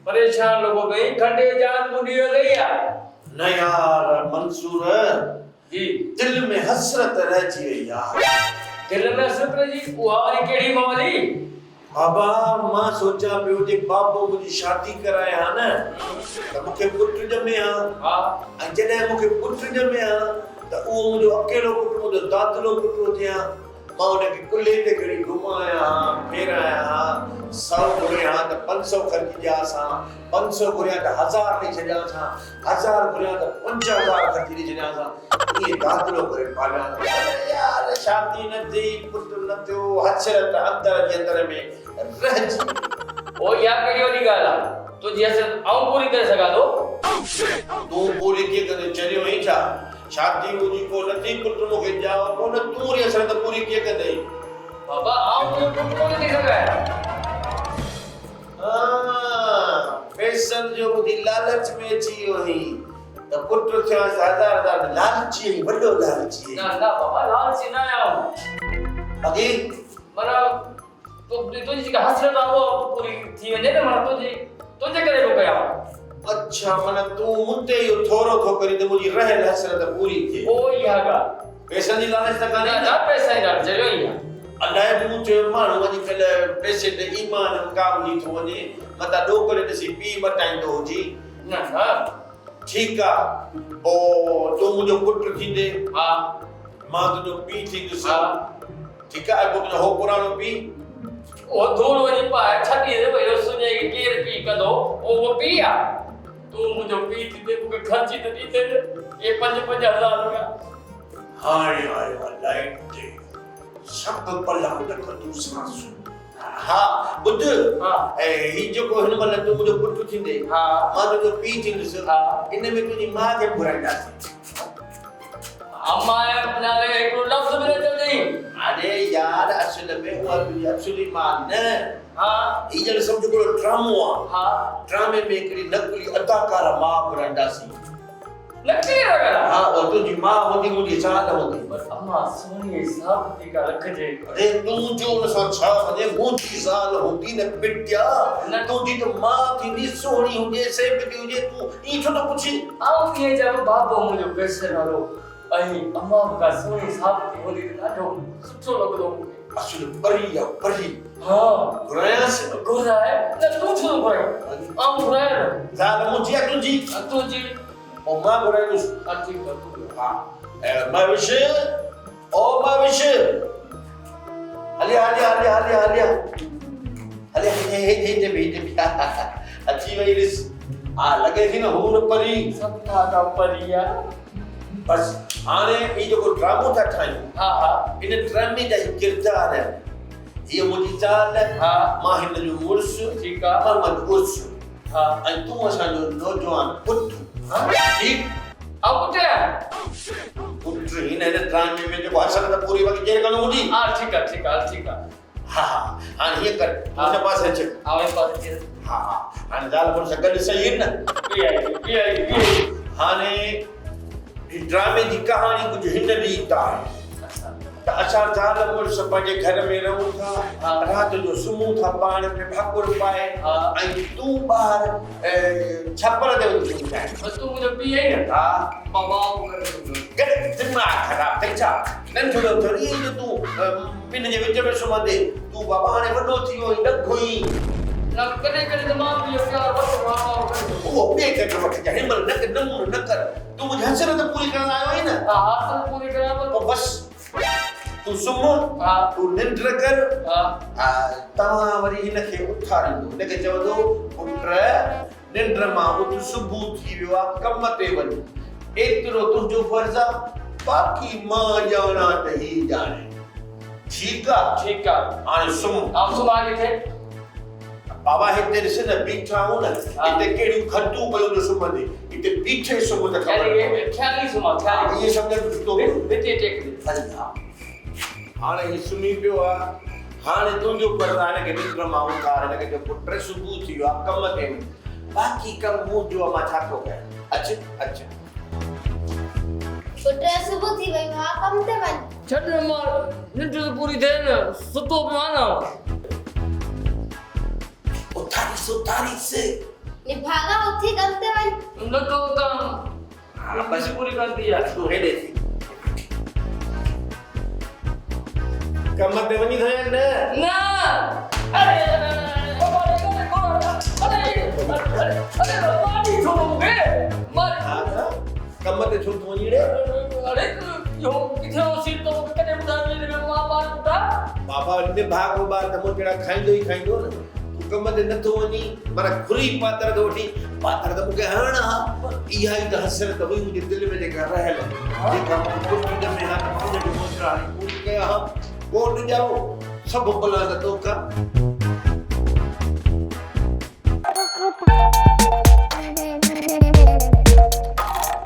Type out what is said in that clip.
परेशान लोगों गई ठंडे जान बुढ़ी हो गई यार। नहीं यार मंसूर जी दिल में हसरत रह जी यार। दिल में हसरत जी वो वाली केड़ी वाली बाबा मां सोचा पियो जे बाबो मुझी शादी कराए हा न त मूंखे पुट ॼमे हा। हां ऐं जॾहिं मूंखे पुट ॼमे हा त उहो मुंहिंजो अकेलो पुट मुंहिंजो दादलो पुट थिया। मां उनखे कुल्हे ते खणी घुमाया हा फेराया हा 100 घुरिया त 500 ख़र्च ॾियास हा 500 घुरिया त 1000 ॾेई छॾियास हा 1000 घुरिया त 5000 ख़र्च ॾेई छॾियास हा। ये दादलो करे पालिया यार शादी न थी पुट न थियो हसरत अंदर जे अंदर में रहजी। ओ यार केड़ी वाली ॻाल्हि आहे तुंहिंजी हसरत आऊं पूरी करे सघां थो। तूं पूरी कीअं कंदे चरियो ई छा शादी मुंहिंजी को नथी पुट मूंखे ॼाओ कोन तूं वरी हसरत पूरी कीअं कंदे बाबा आऊं तो पुट कोन थी सघां। पैसनि जो ॿुधी लालच में अची वियो हुई त पुट थियो हज़ार लालची वॾो लालची ना ना बाबा लालची न आऊं अॻे माना तुंहिंजी जेका हसरत आहे उहा पूरी थी वञे न माना तुंहिंजे करे थो कयां। अच्छा माना तूं मुते इहो थोरो थो करी त मुंहिंजी रहियल हसरत पूरी थिए। ओ इहा ॻाल्हि पैसनि जी लालच त कान्हे ना पैसा ई ॻाल्हि चयो ई आहे। अलाए मूं चयो माण्हू अॼुकल्ह पैसे ते ईमान कामजी थो वञे मथां ॾोकरे ॾिसी पीउ मटाईंदो हुजी। न न ठीकु आहे पोइ तूं मुंहिंजो पुटु थींदे हा मां तुंहिंजो पीउ थींदुसि। हा ठीकु आहे पोइ तुंहिंजो हो पुराणो पीउ ओ धूल वञी पाए छॾी दे भई सुञे केर पी कंदो ओ पी आहे। तूं मुंहिंजो पी थींदे मूंखे ख़र्ची त ॾींदे ये 5-5000 रुपया। हाणे आयो आहे लाइट ते सभु पला लखूं सांसूं। हा ॿुध हा ऐं ही जेको हिन महिल तूं मुंहिंजो पुटु थींदे हा मां तुंहिंजो पीउ थींदुसि। हा इन में तुंहिंजी माउ खे घुराईंदासीं। अम्मा नाले हिकिड़ो लफ़्ज़ बि न चवंदी। अरे यार असल में उहा तुंहिंजी असली माउ न हा ही ॼण सम्झ हिकिड़ो ड्रामो आहे। हा ड्रामे में हिकिड़ी नकली अदाकार माउ घुराईंदासीं। नकली रगड़ा हा और तुंहिंजी माउ हूंदी मुंहिंजी ज़ाल हूंदी। पर अम्मा सोनी साहब थी का रखजे। अरे तूं जो उन सां छा वञे मुंहिंजी ज़ाल हूंदी न पिटिया न तुंहिंजी त माउ थींदी सुहिणी हुजे सेबती हुजे तूं ई छो थो पुछी। आऊं कीअं चवां बाबो मुंहिंजो पैसे वारो ऐं अम्मा का सोनी साहब थी हूंदी त ॾाढो सुठो लॻंदो मूंखे। असुल परी आहे परी। हा घुरायांसि घुराए न तूं छो घुरायो आऊं घुराया न ज़ाल मुंहिंजी आहे तुंहिंजी तुंहिंजी पोइ मां घुराईंदुसि। ठीक आहे तूं हा भविष्य ओ भविष्य हलिया हलिया हलिया हलिया हलिया हलिया हे बि अची वई ॾिस हा लॻे थी न हू न परी सता का परिया। बस हाणे ही जेको ड्रामो था ठाहियूं हा हा इन ड्रामे जा ही किरदार आहिनि। हीअ मुंहिंजी ज़ाल हा मां हिन जो मुड़ुसु ठीक आहे मोहम्मद उर्स हा ऐं तूं असांजो नौजवान पुटु। ठीकु आऊं पुटिया पुट हिन ड्रामे में जेको हसरत पूरी वक़्तु केरु कंदो हूंदी। हा ठीक आहे हा हाणे हीअं कर हिन पासे अच। आवे पासे हा हाणे ज़ाल मुड़ुस गॾु सही आहिनि न। पी हाणे ही ड्रामे जी कहाणी कुझु हिन रीत आहे त असां ज़ाल मुड़ुस पंहिंजे घर में रहूं था राति जो सुम्हूं था पाण में भाकुर पाए ऐं तूं ॿाहिरि छपर ते वञी सुम्ही जाए। बस तू मुझे पी है ना हा बाबा गॾु दिमाग़ ख़राबु अथई छा नंढड़ो थोरी जो तूं ॿिनि जे विच में सुम्हंदे तूं बाबा हाणे वॾो थी वियो आहीं न घुई ना कने कने दिमाग में प्यार वठ मां कर उहो ॿिए कंहिं वटि जा हिन महिल न नमूनो न कर तूं मुंहिंजी हसरत पूरी करण आयो आहीं न। हा हाथ पूरी करा पोइ बसि तूं सुम्ह हा तूं निंड कर। हा तव्हां वरी हिनखे उथारींदो हिनखे चवंदो पुट निंड मां उथ सुबुह थी वियो आहे कम ते वञ एतिरो तुंहिंजो फर्ज़ आहे बाक़ी मां ॼाणा त ही ॼाणे। ठीकु आहे हाणे सुम्ह। आप सुबह के थे बाबा हिते ॾिस न बीठा आहियूं न हिते कहिड़ियूं खटूं पयूं न सुम्हंदे हिते बीठे सुम्ह त यानी ये ख्याली सुबह ख्याली इहे सम्झ तो बेटे टेक हाणे ही सुम्ही पियो आहे हाणे तुंहिंजो पर्दा हिनखे निंड मां उथार हिनखे जो पुट सुबुह थी वियो आहे कम ते बाक़ी कम मुंहिंजो आहे, मां छा थो कयां। अच अच पुट सुबुह थी वई मां कम ते वञ। छॾ मां निंड त पूरी थिए न, सुतो पियो आहियां न। उथारीस निभागा उथी कम ते वञ। न कहो त हा बस पूरी कंदी आहे। तूं हेॾे थी कम ते वञी थो न न अरे मारी छोड़ो मूंखे मारी। हा कम ते छो थो वञी रे अरे यो किथे सीट तो कॾहिं ॿुधायो ने मां ॿार पुटा बाबा इन भागो ॿार त मूं जहिड़ा खाईंदो ई खाईंदो न। तूं कम ते नथो वञी माना खुरी पातर थो वठी पातर त मूंखे हरण हा। इहा ई त हसरत हुई मुंहिंजे दिलि में जेका रहियल जेका मूं कुझु में हाणे हुनजो मोजरा हाणे पूरी कया हा। कोट ॼाओ सभु भला त तोखा